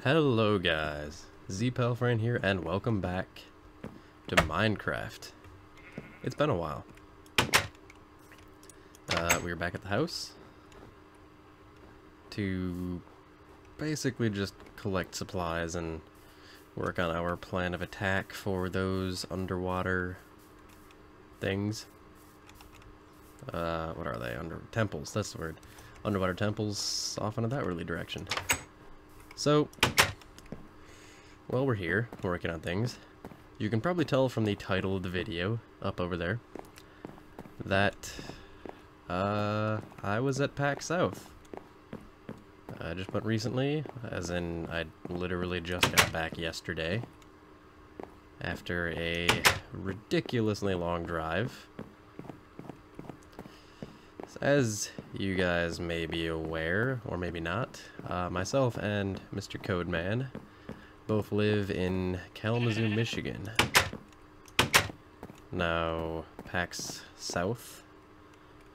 Hello guys, ZPelfrain here and welcome back to Minecraft. It's been a while. We're back at the house to basically just collect supplies and work on our plan of attack for those underwater things. What are they? Temples, that's the word. Underwater temples off into that early direction. So, well, we're here, working on things. You can probably tell from the title of the video, up over there, that I was at PAX South. I just went recently, as in I literally just got back yesterday, after a ridiculously long drive. As you guys may be aware, or maybe not, myself and Mr. Codeman both live in Kalamazoo, Michigan. Now, PAX South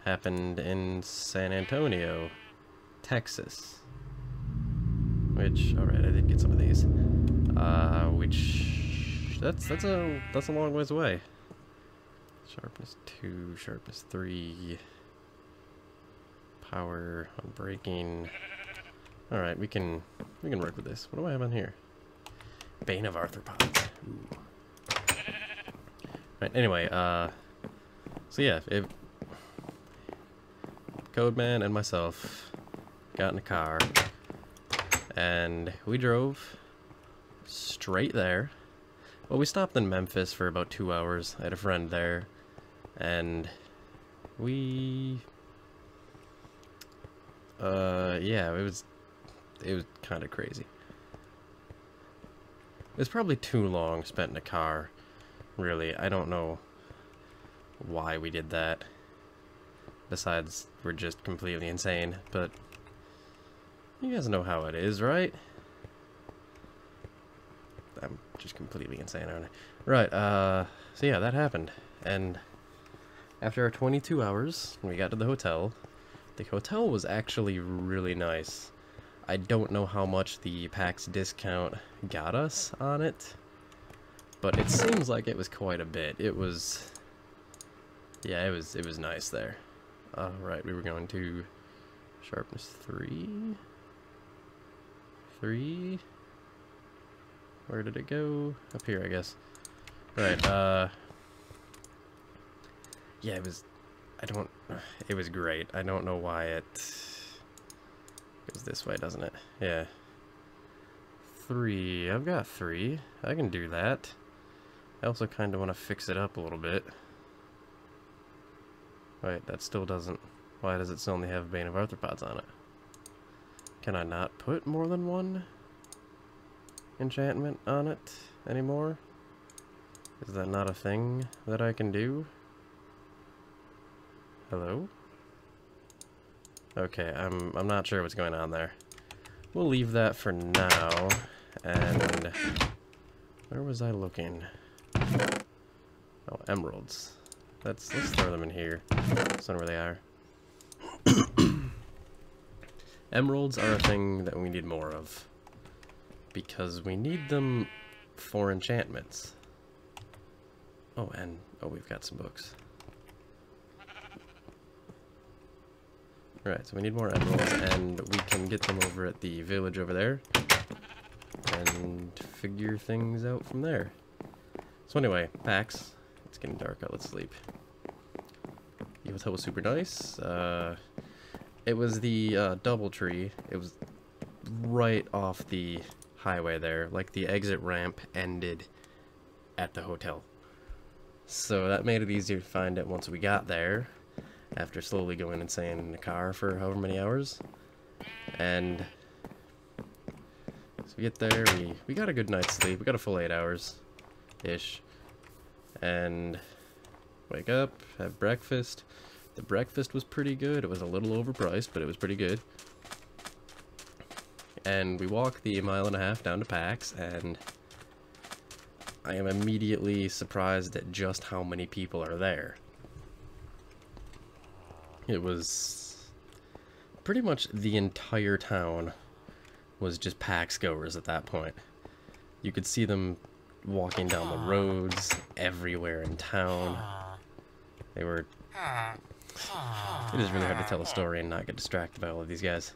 happened in San Antonio, Texas. Which, alright, I did get some of these. That's a long ways away. Sharpness 2, sharpness 3... Power on braking. Alright, we can work with this. What do I have on here? Bane of Arthropods. Ooh. Right, anyway, so yeah, Codeman and myself got in a car and we drove straight there. Well, we stopped in Memphis for about 2 hours. I had a friend there and yeah, it was kind of crazy. It was probably too long spent in a car, really. I don't know why we did that. Besides, we're just completely insane, but you guys know how it is, right? I'm just completely insane, aren't I? Right, so yeah, that happened. And after our 22 hours, when we got to the hotel was actually really nice. I don't know how much the PAX discount got us on it, but it seems like it was quite a bit. It was, yeah, it was nice there. Alright, we were going to sharpness 3. Where did it go? Up here, I guess. Right, yeah, it was great. I don't know why it goes this way, doesn't it? Yeah. 3. I've got 3. I can do that. I also kind of want to fix it up a little bit. Wait, that still doesn't... Why does it still only have Bane of Arthropods on it? Can I not put more than one enchantment on it anymore? Is that not a thing that I can do? Hello? Okay, I'm not sure what's going on there. We'll leave that for now. And where was I looking? Oh, emeralds. Let's throw them in here. That's not where they are. Emeralds are a thing that we need more of, because we need them for enchantments. Oh, and we've got some books. Right, so we need more emeralds, and we can get them over at the village over there, and figure things out from there. So anyway, PAX. It's getting dark out, let's sleep. The hotel was super nice. It was the DoubleTree. It was right off the highway there. Like, the exit ramp ended at the hotel. So that made it easier to find it once we got there, after slowly going insane in the car for however many hours. And so we get there, we got a good night's sleep. We got a full 8 hours-ish. And wake up, have breakfast. The breakfast was pretty good. It was a little overpriced, but it was pretty good. And we walk the 1.5 miles down to PAX, and I am immediately surprised at just how many people are there. It was pretty much the entire town was just PAX goers at that point. You could see them walking down the roads everywhere in town. They were... It is really hard to tell a story and not get distracted by all of these guys.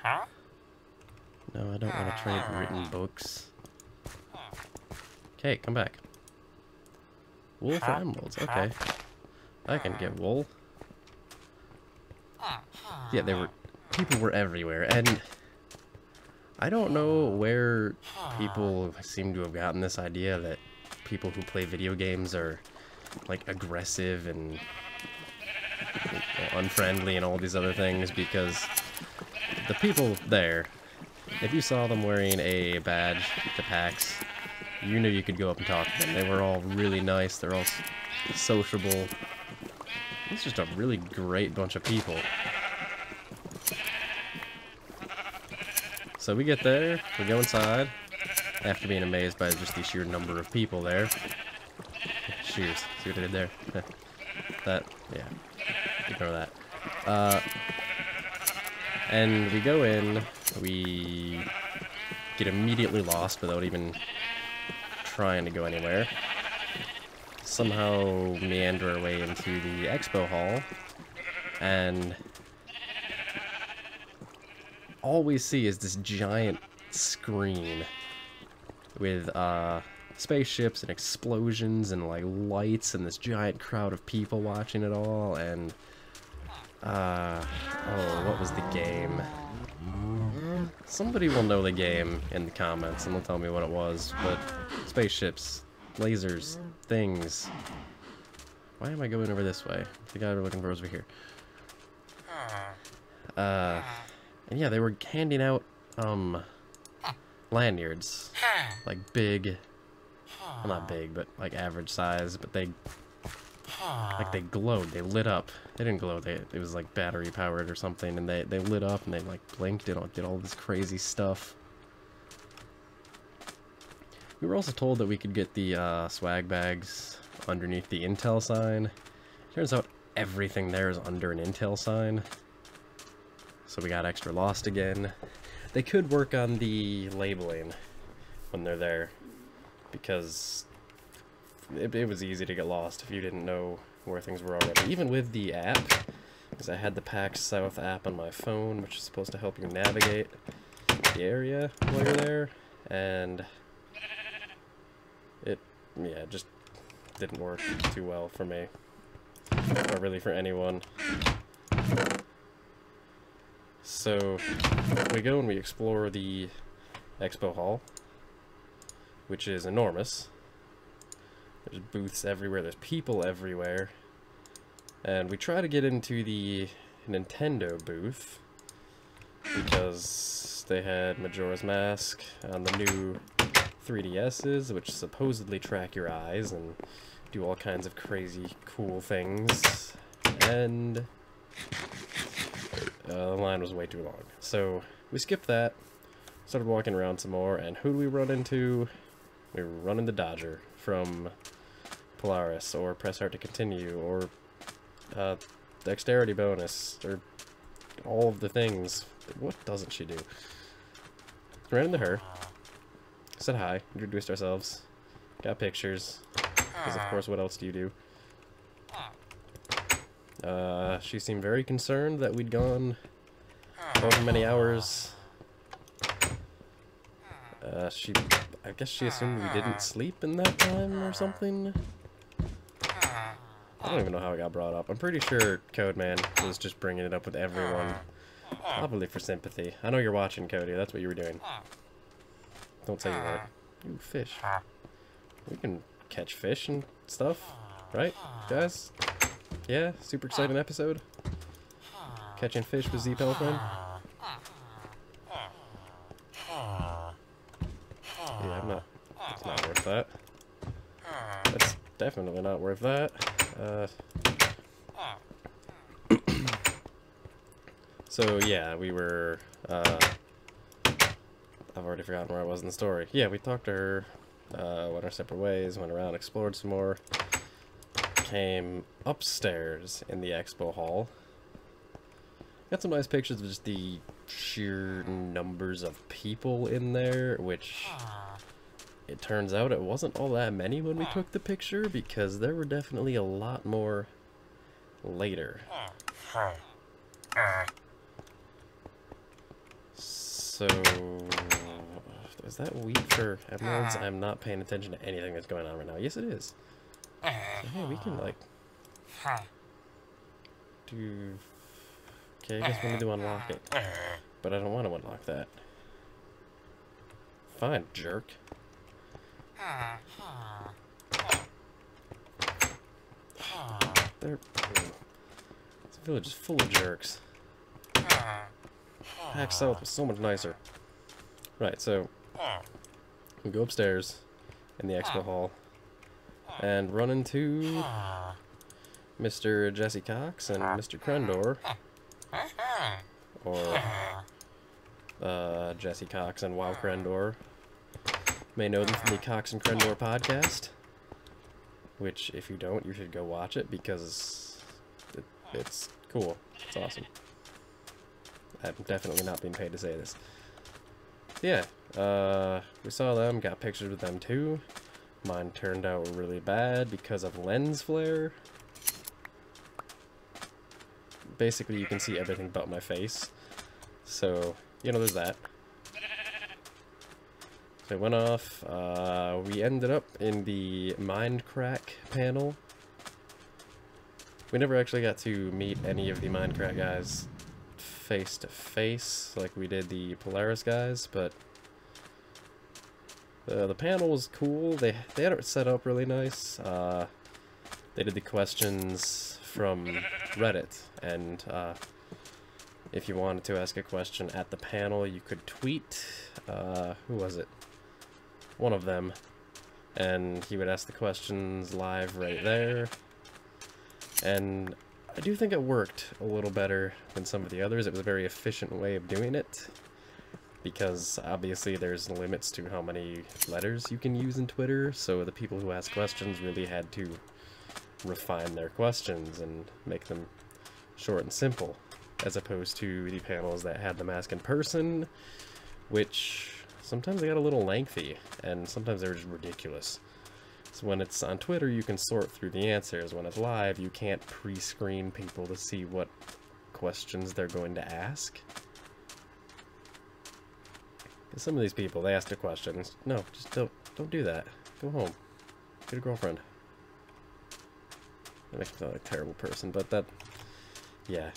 No, I don't want to trade written books. Okay, come back. Wool for emeralds, okay. I can get wool. Yeah, people were everywhere, and I don't know where people seem to have gotten this idea that people who play video games are, like, aggressive and unfriendly and all these other things, because the people there, if you saw them wearing a badge to PAX, you knew you could go up and talk to them. They were all really nice, they're all sociable. It's just a really great bunch of people. So we get there, we go inside, after being amazed by just the sheer number of people there. Cheers, see what I did there? That, yeah, ignore that. And we go in, we get immediately lost without even trying to go anywhere. Somehow meander our way into the expo hall, and all we see is this giant screen with spaceships and explosions and like lights and this giant crowd of people watching it all. And oh, what was the game? Somebody will know the game in the comments and they'll tell me what it was. But spaceships, lasers, things. Why am I going over this way? The guy we're looking for is over here. And yeah, they were handing out lanyards, like big, well, not big, but like average size, but they glowed, they lit up. They didn't glow, it was like battery powered or something, and they lit up and they like blinked and did all this crazy stuff. We were also told that we could get the swag bags underneath the Intel sign. Turns out everything there is under an Intel sign. So we got extra lost again. They could work on the labeling when they're there, because it was easy to get lost if you didn't know where things were already. Even with the app, because I had the PAX South app on my phone, which is supposed to help you navigate the area while you're there, and it, yeah, just didn't work too well for me, or really for anyone. So we go and we explore the expo hall, which is enormous. There's booths everywhere, there's people everywhere, and we try to get into the Nintendo booth because they had Majora's Mask on the new 3DSs, which supposedly track your eyes and do all kinds of crazy cool things, and the line was way too long. So we skipped that, started walking around some more, and who do we run into? We run into Dodger from Polaris, or Press Start to Continue, or Dexterity Bonus, or all of the things. What doesn't she do? Ran into her, said hi, introduced ourselves, got pictures, because of course what else do you do? She seemed very concerned that we'd gone however many hours. I guess she assumed we didn't sleep in that time or something. I don't even know how it got brought up. I'm pretty sure Codeman was just bringing it up with everyone. Probably for sympathy. I know you're watching, Cody. That's what you were doing. Don't say you weren't. Ooh, fish. We can catch fish and stuff, right, guys? Yeah, super exciting episode. Catching fish with Z Pelfrin. Yeah, it's not worth that. That's definitely not worth that. So yeah, we were, I've already forgotten where I was in the story. Yeah, we talked to her, went our separate ways, went around, explored some more. Came upstairs in the expo hall. Got some nice pictures of just the sheer numbers of people in there, which it turns out it wasn't all that many when we took the picture, because there were definitely a lot more later. So, is that wheat for emeralds? I'm not paying attention to anything that's going on right now. Yes, it is. So, hey, we can, like, do... Okay, I guess we need to unlock it. But I don't want to unlock that. Fine, jerk. This village is full of jerks. PAX South was so much nicer. Right, so we go upstairs in the expo hall and run into Mr. Jesse Cox and Mr. Crendor, or Jesse Cox and Wow Crendor. May know them from the Cox and Crendor podcast, which if you don't, you should go watch it because it's cool. It's awesome. I'm definitely not being paid to say this. Yeah, we saw them, got pictures with them too. Mine turned out really bad because of lens flare. Basically, you can see everything but my face. So, you know, there's that. So it went off. We ended up in the Mind Crack panel. We never actually got to meet any of the Mind Crack guys face to face like we did the Polaris guys, but the panel was cool. They had it set up really nice. They did the questions from Reddit, and if you wanted to ask a question at the panel, you could tweet, who was it? One of them, and he would ask the questions live right there. And I do think it worked a little better than some of the others. It was a very efficient way of doing it, because obviously there's limits to how many letters you can use in Twitter, so the people who ask questions really had to refine their questions and make them short and simple, as opposed to the panels that had them ask in person, which sometimes they got a little lengthy, and sometimes they were just ridiculous. So when it's on Twitter, you can sort through the answers. When it's live, you can't pre-screen people to see what questions they're going to ask. Some of these people, they ask a question. No, just don't do that. Go home. Get a girlfriend. That makes me sound like a terrible person, but that... Yeah.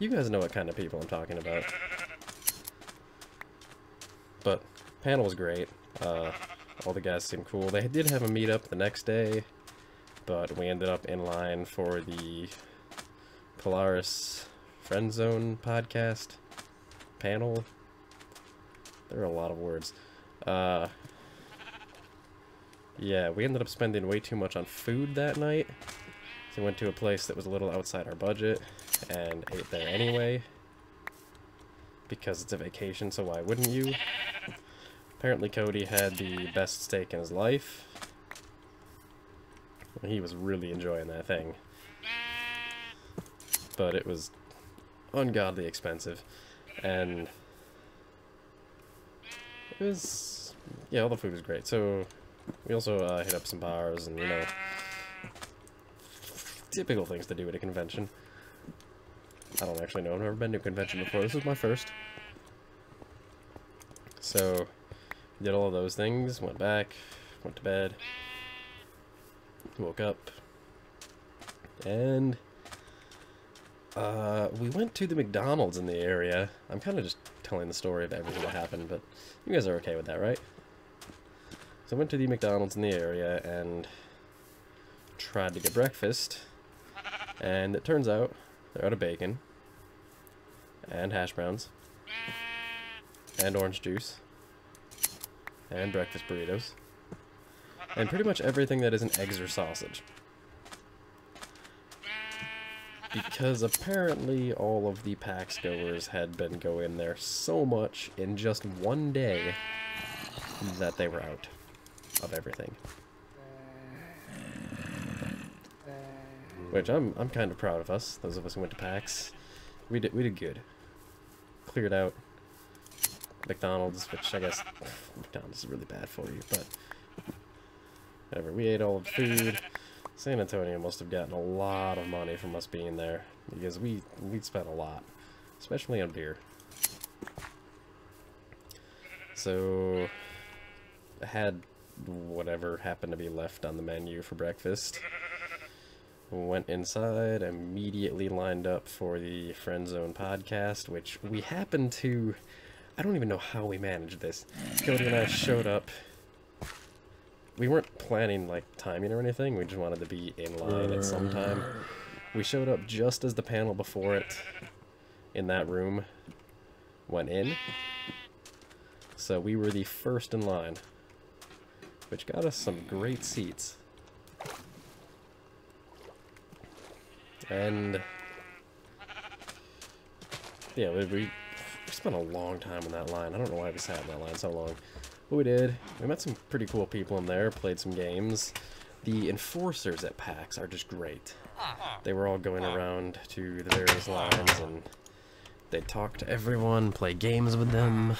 You guys know what kind of people I'm talking about. But, panel was great. All the guys seemed cool. They did have a meetup the next day, but we ended up in line for the Polaris Friend Zone podcast panel. There are a lot of words. Yeah, we ended up spending way too much on food that night. So we went to a place that was a little outside our budget and ate there anyway, because it's a vacation, so why wouldn't you? Apparently Cody had the best steak in his life. He was really enjoying that thing. But it was ungodly expensive. And it was... yeah, all the food was great. So we also hit up some bars and, you know, typical things to do at a convention. I don't actually know. I've never been to a convention before. This is my first. So... did all of those things, went back, went to bed, woke up, and we went to the McDonald's in the area. I'm kind of just telling the story of everything that happened, but you guys are okay with that, right? So I went to the McDonald's in the area and tried to get breakfast, and it turns out they're out of bacon, and hash browns, and orange juice, and breakfast burritos, and pretty much everything that isn't eggs or sausage. Because apparently all of the PAX goers had been going there so much in just one day that they were out of everything. Which I'm kind of proud of us, those of us who went to PAX. We did good. Cleared out McDonald's, which I guess McDonald's is really bad for you, but whatever. We ate all the food. San Antonio must have gotten a lot of money from us being there, because we'd spent a lot, especially on beer. So I had whatever happened to be left on the menu for breakfast. Went inside, immediately lined up for the Friend Zone podcast, which we happened to... I don't even know how we managed this. Cody and I showed up. We weren't planning, like, timing or anything. We just wanted to be in line at some time. We showed up just as the panel before it in that room went in. So we were the first in line, which got us some great seats. And yeah, we spent a long time in that line. I don't know why we sat in that line so long. But we did. We met some pretty cool people in there, played some games. The enforcers at PAX are just great. They were all going around to the various lines, and they talk to everyone, play games with them.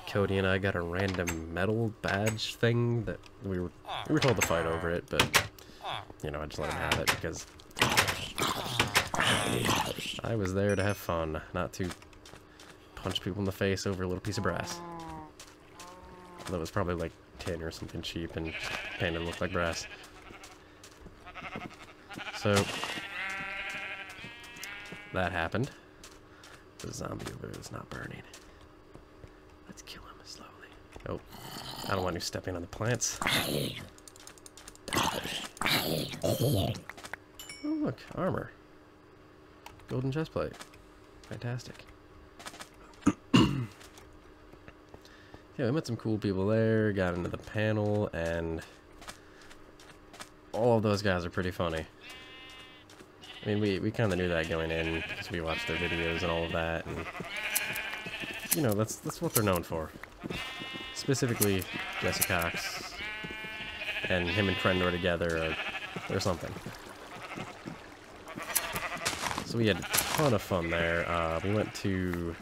Cody and I got a random medal badge thing that we were told to fight over it, but you know, I just let him have it because I was there to have fun, not to punch people in the face over a little piece of brass. That was probably like tin or something cheap and painted to look like brass. So that happened. The zombie over there is not burning. Let's kill him slowly. Oh, I don't want you stepping on the plants. Oh, look, armor. Golden chestplate. Fantastic. Yeah, we met some cool people there, got into the panel, and all of those guys are pretty funny. I mean, we kind of knew that going in, because we watched their videos and all of that, and, you know, that's what they're known for. Specifically, Jesse Cox, and him and Crendor together, or something. So we had a ton of fun there. We went to...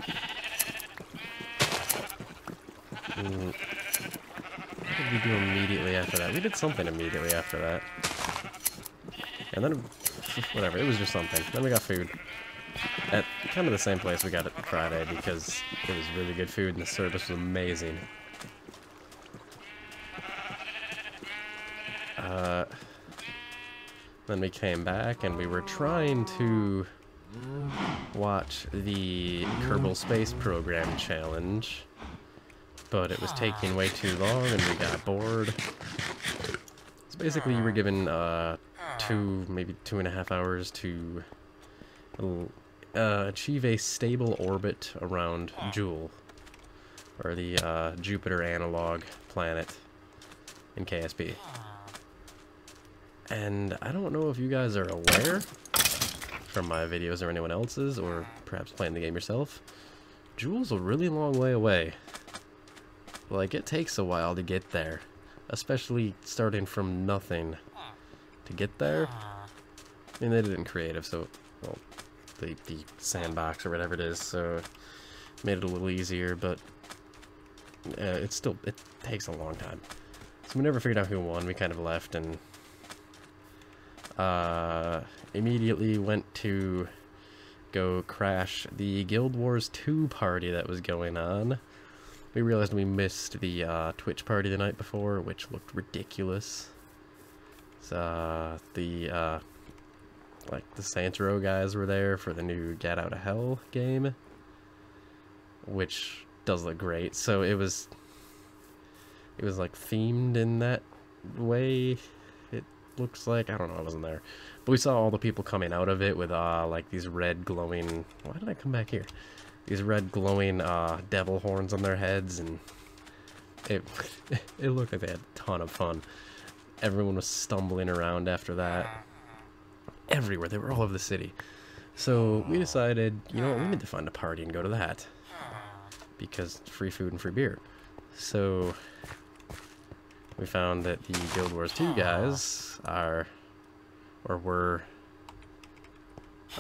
what did we do immediately after that? We did something immediately after that. And then, whatever, it was just something. Then we got food. At kind of the same place we got it Friday, because it was really good food and the service was amazing. Then we came back and we were trying to watch the Kerbal Space Program Challenge, but it was taking way too long and we got bored. So basically you were given maybe 2.5 hours to achieve a stable orbit around Jool, or the Jupiter analog planet in KSP. And I don't know if you guys are aware from my videos or anyone else's, or perhaps playing the game yourself, Jool's a really long way away. Like, it takes a while to get there, especially starting from nothing to get there. I mean, they did it in creative, so, well, the sandbox or whatever it is, so made it a little easier, but it takes a long time. So we never figured out who won. We kind of left and immediately went to go crash the Guild Wars 2 party that was going on. We realized we missed the Twitch party the night before, which looked ridiculous. So, like, the Saints Row guys were there for the new Get Out of Hell game, which does look great. So it was like themed in that way. It looks like, I don't know, I wasn't there, but we saw all the people coming out of it with like these red glowing, why did I come back here? These red glowing devil horns on their heads, and it looked like they had a ton of fun. Everyone was stumbling around after that. Everywhere. They were all over the city. So we decided, you know what, we need to find a party and go to that, because free food and free beer. So we found that the Guild Wars 2 guys were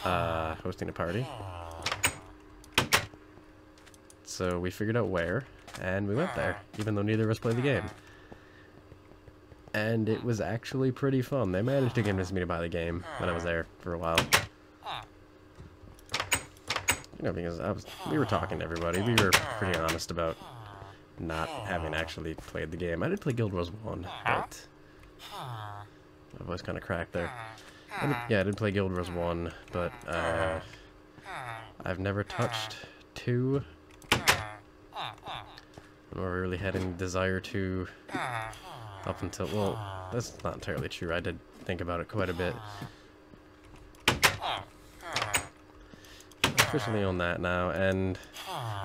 hosting a party. So we figured out where, and we went there, even though neither of us played the game. And it was actually pretty fun. They managed to convince me to buy the game when I was there for a while. You know, because we were talking to everybody. We were pretty honest about not having actually played the game. I did play Guild Wars 1, but my voice kind of cracked there. I did play Guild Wars 1, but I've never touched 2. Nor really had any desire to up until, well, that's not entirely true. I did think about it quite a bit. I officially own that now, and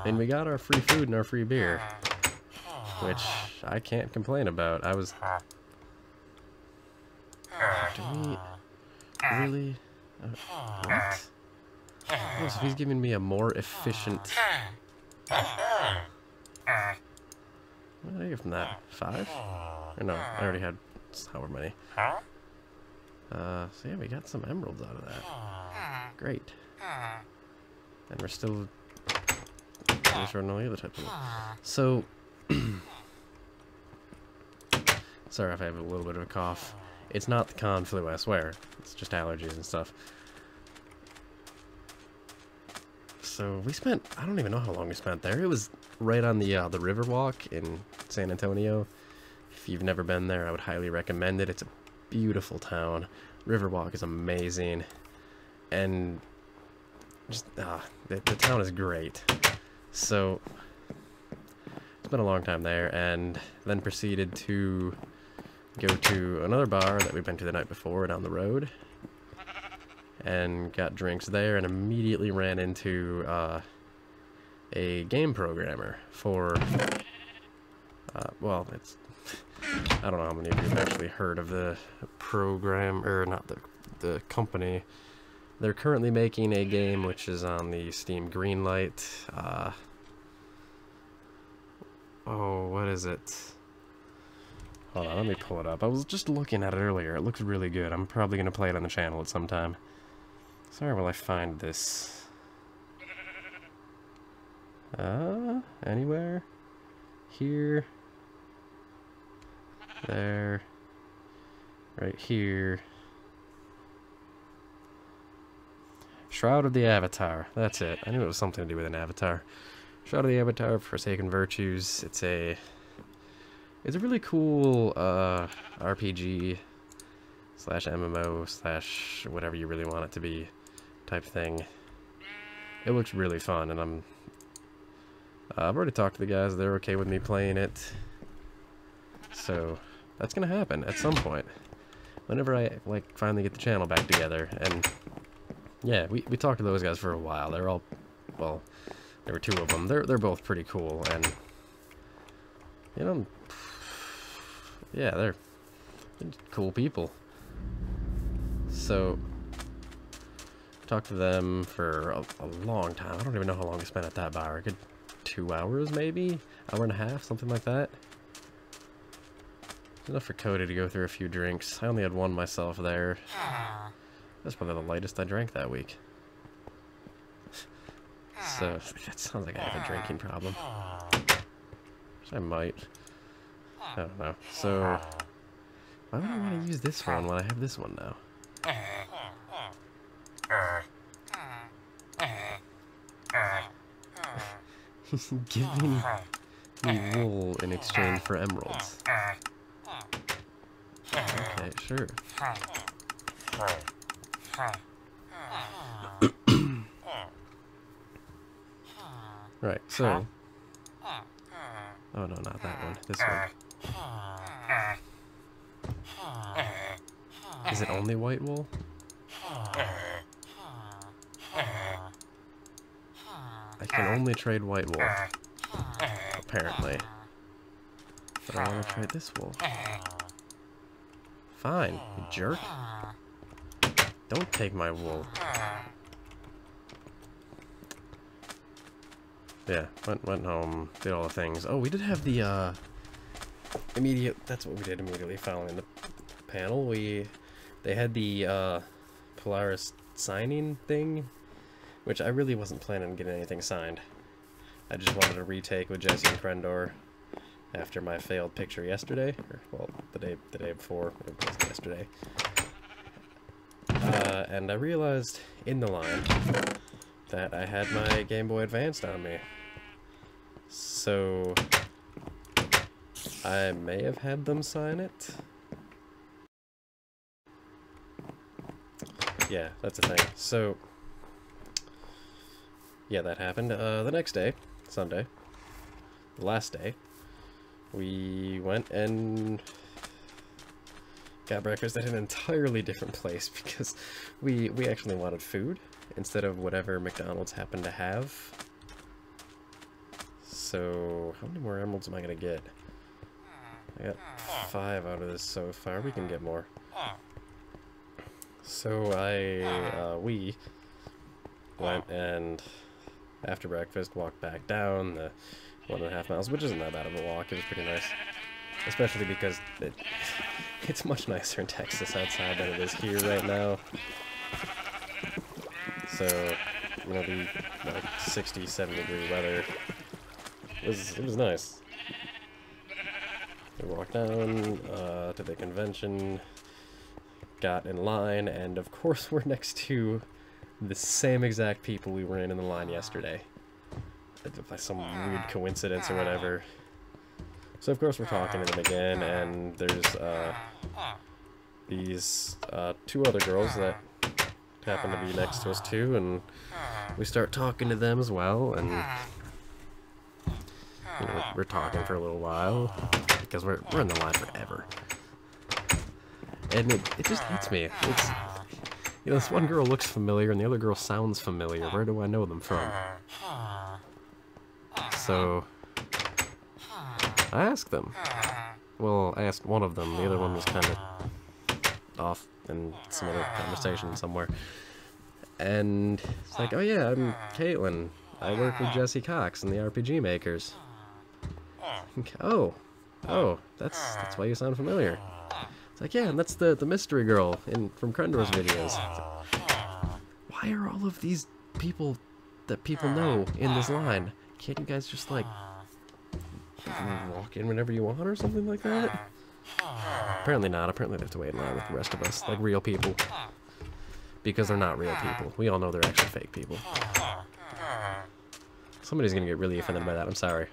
we got our free food and our free beer, which I can't complain about. I was... Do we really... what? Oh, so he's giving me a more efficient... What did I get from that? 5? Or no, I already had however many. So yeah, we got some emeralds out of that. Great. And we're still short on all the other type of... So... Sorry if I have a little bit of a cough. It's not the con flu, I swear. It's just allergies and stuff. So we spent, I don't even know how long we spent there. It was right on the Riverwalk in San Antonio. If you've never been there, I would highly recommend it. It's a beautiful town. Riverwalk is amazing. And just, the town is great. So, spent a long time there, and then proceeded to go to another bar that we'd been to the night before down the road. And got drinks there, and immediately ran into a game programmer for, well, it's, I don't know how many of you have actually heard of the program, or not the company. They're currently making a game which is on the Steam Greenlight. Oh, what is it? Hold on, let me pull it up. I was just looking at it earlier. It looks really good. I'm probably going to play it on the channel at some time. Sorry, will I find this? Anywhere? Here. There. Right here. Shroud of the Avatar. That's it. I knew it was something to do with an avatar. Shroud of the Avatar, Forsaken Virtues. It's a really cool RPG slash MMO slash whatever you really want it to be type thing. It looks really fun, and I've already talked to the guys. They're okay with me playing it. So that's gonna happen at some point. Whenever I finally get the channel back together. And yeah, we talked to those guys for a while. They're all, well, there were 2 of them. They're both pretty cool, and you know, yeah, they're cool people. So talked to them for a long time. I don't even know how long we spent at that bar. A good 2 hours, maybe? Hour and a half, something like that. Enough for Cody to go through a few drinks. I only had one myself there. That's probably the lightest I drank that week. So, that sounds like I have a drinking problem. Which I might. I don't know. So, why would I want to use this one when I have this one now? He's giving me wool in exchange for emeralds. Okay, sure. Right, so... Oh no, not that one. This one. Is it only white wool? I can only trade white wool. Apparently. But I want to trade this wool. Fine, you jerk. Don't take my wool. Yeah, went home, did all the things. Oh, we did have the immediate, that's what we did immediately following the panel. They had the Polaris signing thing, which I really wasn't planning on getting anything signed. I just wanted to retake with Jesse and Krendor after my failed picture yesterday, or well, the day before, it was yesterday. And I realized in the line that I had my Game Boy Advance on me. So I may have had them sign it. Yeah, that's the thing. So yeah, that happened. The next day, Sunday, the last day, we went and got breakfast at an entirely different place because we actually wanted food instead of whatever McDonald's happened to have. So how many more emeralds am I gonna get? I got 5 out of this so far. We can get more. So we went and after breakfast walked back down the 1.5 miles, which isn't that bad of a walk. It was pretty nice, especially because it's much nicer in Texas outside than it is here right now. So you know, the like 60-70 degree weather. It was nice. We walked down to the convention, got in line, and of course we're next to the same exact people we were in the line yesterday. By some weird coincidence or whatever. So of course we're talking to them again, and there's these 2 other girls that happen to be next to us too, and we start talking to them as well, and you know, we're talking for a little while because we're in the line forever, and it just hits me. It's, you know, this one girl looks familiar and the other girl sounds familiar. Where do I know them from? So I asked them. Well, I asked one of them. The other one was kind of off in some other conversation somewhere. And it's like, oh yeah, I'm Caitlin. I work with Jesse Cox and the RPG Makers. Oh, that's why you sound familiar. It's like, yeah, and that's the mystery girl from Krendor's videos. Like, why are all of these people that people know in this line? Can't you guys just like walk in whenever you want or something like that? Apparently not. Apparently they have to wait in line with the rest of us, like real people. Because they're not real people. We all know they're actually fake people. Somebody's gonna get really offended by that. I'm sorry.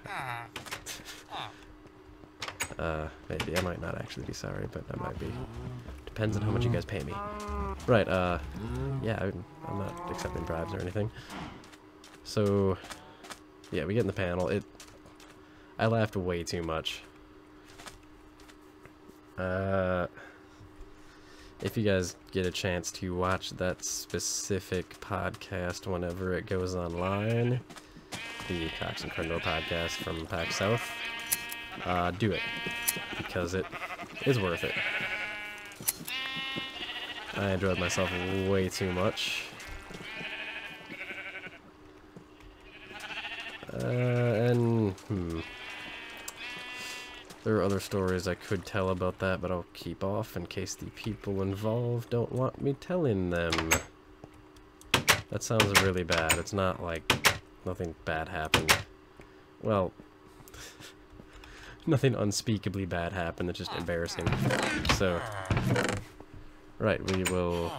Maybe. I might not actually be sorry, but I might be. Depends on how much you guys pay me. Right, yeah, I'm not accepting bribes or anything. So, yeah, we get in the panel. I laughed way too much. If you guys get a chance to watch that specific podcast whenever it goes online, the Cox and Krendor podcast from PAX South, do it, because it is worth it. I enjoyed myself way too much. There are other stories I could tell about that, but I'll keep off in case the people involved don't want me telling them. That sounds really bad. It's not like nothing bad happened. Well, nothing unspeakably bad happened. It's just embarrassing. So, right, we will...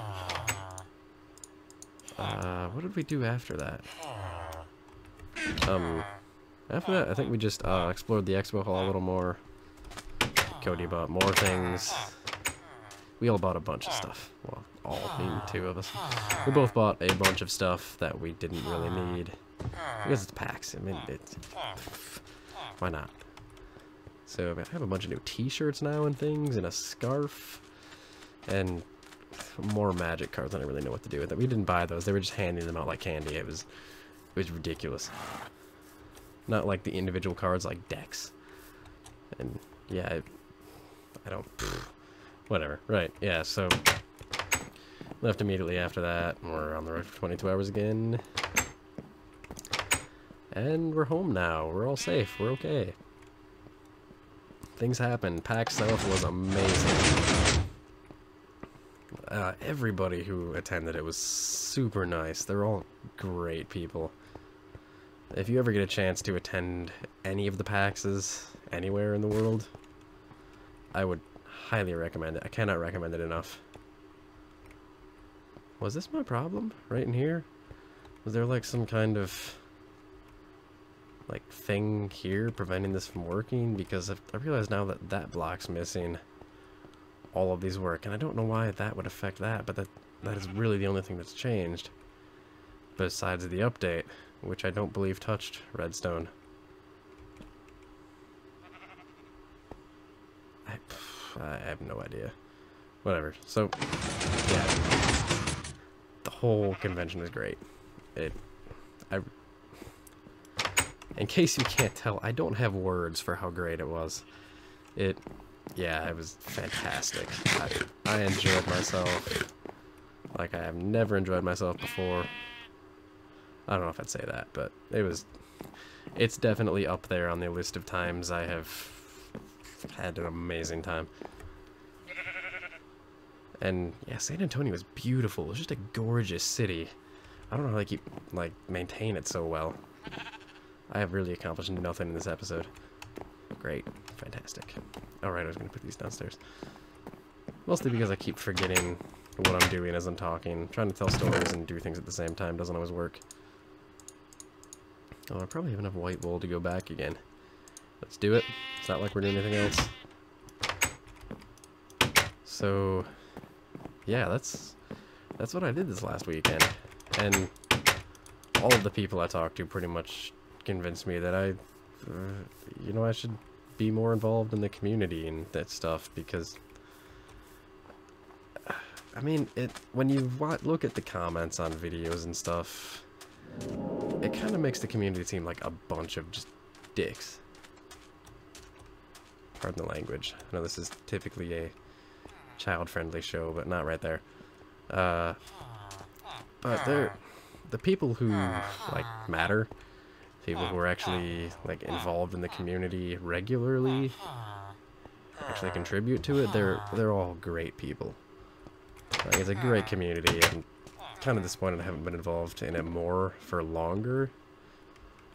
what did we do after that? After that, I think we just explored the expo hall a little more. Cody bought more things. We all bought a bunch of stuff. Well, all, meaning 2 of us. We both bought a bunch of stuff that we didn't really need. Because it's PAX. I mean, why not? So I have a bunch of new t-shirts now and things, and a scarf, and more magic cards. I don't really know what to do with it. We didn't buy those. They were just handing them out like candy. It was ridiculous. Not like the individual cards like decks. And yeah, I don't... Whatever. Right, yeah, so... Left immediately after that. We're on the road for 22 hours again. And we're home now. We're all safe. We're okay. Things happen. PAX South was amazing. Everybody who attended it was super nice. They're all great people. if you ever get a chance to attend any of the PAXs anywhere in the world, I would highly recommend it. I cannot recommend it enough. Was this my problem? Right in here? Was there like some kind of like thing here preventing this from working? Because I realize now that that block's missing. All of these work, and I don't know why that would affect that, but that is really the only thing that's changed besides the update, which I don't believe touched redstone. I have no idea. Whatever. So, yeah, the whole convention was great. In case you can't tell, I don't have words for how great it was. Yeah, it was fantastic. I enjoyed myself like I have never enjoyed myself before. I don't know if I'd say that, but it's definitely up there on the list of times I have had an amazing time. And yeah, San Antonio is beautiful. It's just a gorgeous city. I don't know how they keep, like, maintain it so well. I have really accomplished nothing in this episode. Great. Fantastic. Alright, I was going to put these downstairs. Mostly because I keep forgetting what I'm doing as I'm talking. Trying to tell stories and do things at the same time doesn't always work. Oh, I probably have enough white wool to go back again. Let's do it. It's not like we're doing anything else. So, yeah, that's what I did this last weekend. And all of the people I talked to pretty much convinced me that I should be more involved in the community and that stuff, because I mean, when you look at the comments on videos and stuff, it kind of makes the community seem like a bunch of just dicks. Pardon the language. I know this is typically a child-friendly show, but not right there. But the people who like matter, people who are actually like involved in the community regularly, actually contribute to it, they're all great people. Like, it's a great community. I'm kind of disappointed I haven't been involved in it more for longer.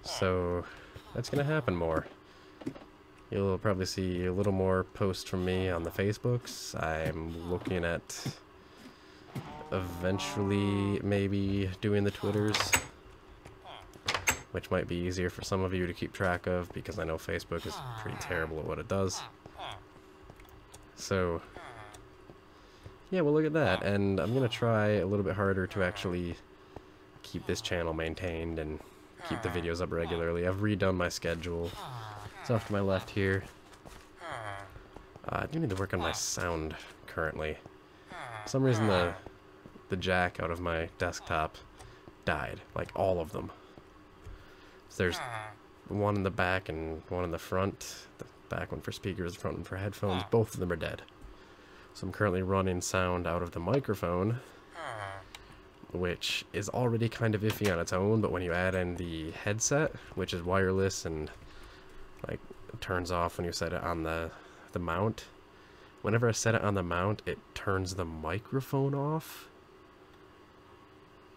So that's gonna happen more. You'll probably see a little more posts from me on the Facebooks. I'm looking at eventually maybe doing the Twitters, which might be easier for some of you to keep track of, because I know Facebook is pretty terrible at what it does. So yeah, well, look at that. And I'm gonna try a little bit harder to actually keep this channel maintained and keep the videos up regularly. I've redone my schedule. It's off to my left here. I do need to work on my sound currently. For some reason the jack out of my desktop died. Like, all of them. So there's one in the back and one in the front. The back one for speakers, the front one for headphones. Both of them are dead. So I'm currently running sound out of the microphone, which is already kind of iffy on its own, but when you add in the headset, which is wireless and like turns off when you set it on the mount, whenever I set it on the mount, it turns the microphone off,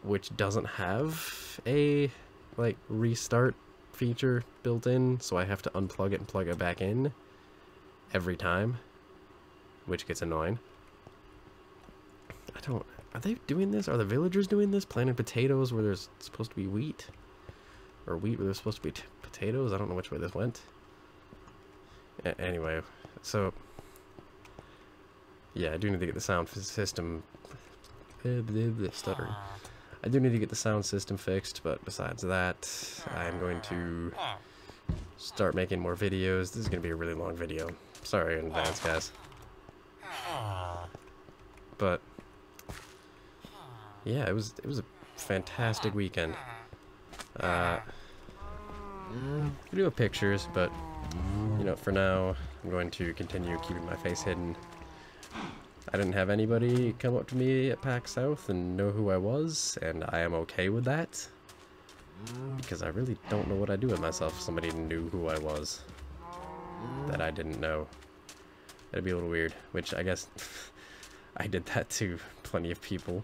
which doesn't have a like restart feature built in, so I have to unplug it and plug it back in every time, which gets annoying. Are they doing this? Are the villagers doing this? Planting potatoes where there's supposed to be wheat? Or wheat where there's supposed to be potatoes? I don't know which way this went. Anyway, so yeah, I do need to get the sound system stuttering. I do need to get the sound system fixed, but besides that, I'm going to start making more videos. This is going to be a really long video. Sorry in advance, guys. But yeah, it was a fantastic weekend. I do have pictures, but you know, for now, I'm going to continue keeping my face hidden. I didn't have anybody come up to me at PAX South and know who I was, and I am okay with that, because I really don't know what I'd do with myself if somebody knew who I was that I didn't know. That'd be a little weird, which I guess I did that to plenty of people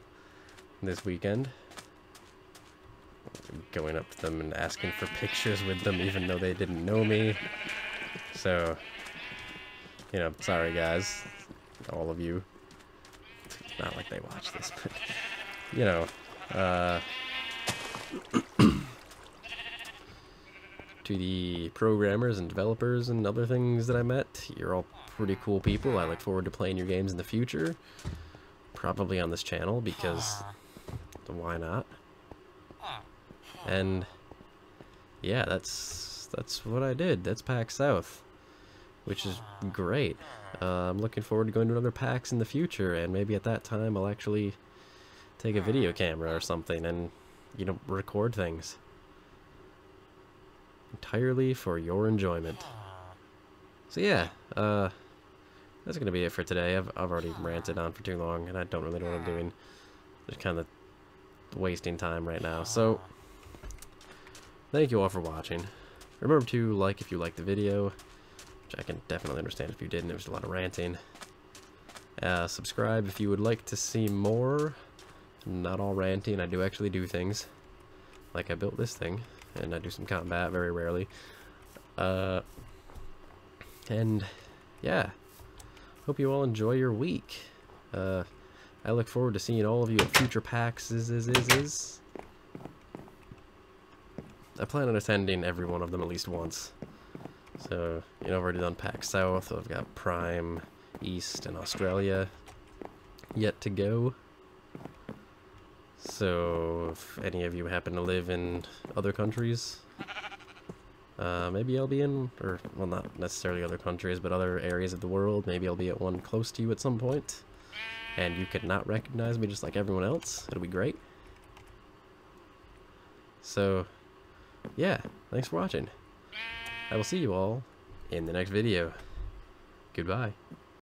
this weekend. going up to them and asking for pictures with them even though they didn't know me. So, you know, sorry guys, all of you. It's not like they watch this, but, you know, to the programmers and developers and other things that I met, you're all pretty cool people. I look forward to playing your games in the future. Probably on this channel, because why not? And yeah, that's what I did. That's PAX South, which is great. I'm looking forward to going to another PAX in the future, and maybe at that time I'll actually take a video camera or something and, you know, record things. Entirely for your enjoyment. So yeah, that's gonna be it for today. I've already ranted on for too long, and I don't really know what I'm doing. Just kind of wasting time right now. So thank you all for watching. Remember to like if you liked the video, which I can definitely understand if you didn't. It was a lot of ranting. Subscribe if you would like to see more. Not all ranting. I do actually do things. Like I built this thing, and I do some combat very rarely. And yeah, hope you all enjoy your week. I look forward to seeing all of you at future PAX. I plan on attending every one of them at least once. So, you know, I've already done PAX South. I've got Prime, East, and Australia yet to go. So, if any of you happen to live in other countries, maybe I'll be in, or, well, not necessarily other countries, but other areas of the world. Maybe I'll be at one close to you at some point, and you could not recognize me just like everyone else. It'll be great. So, yeah, thanks for watching. I will see you all in the next video. Goodbye.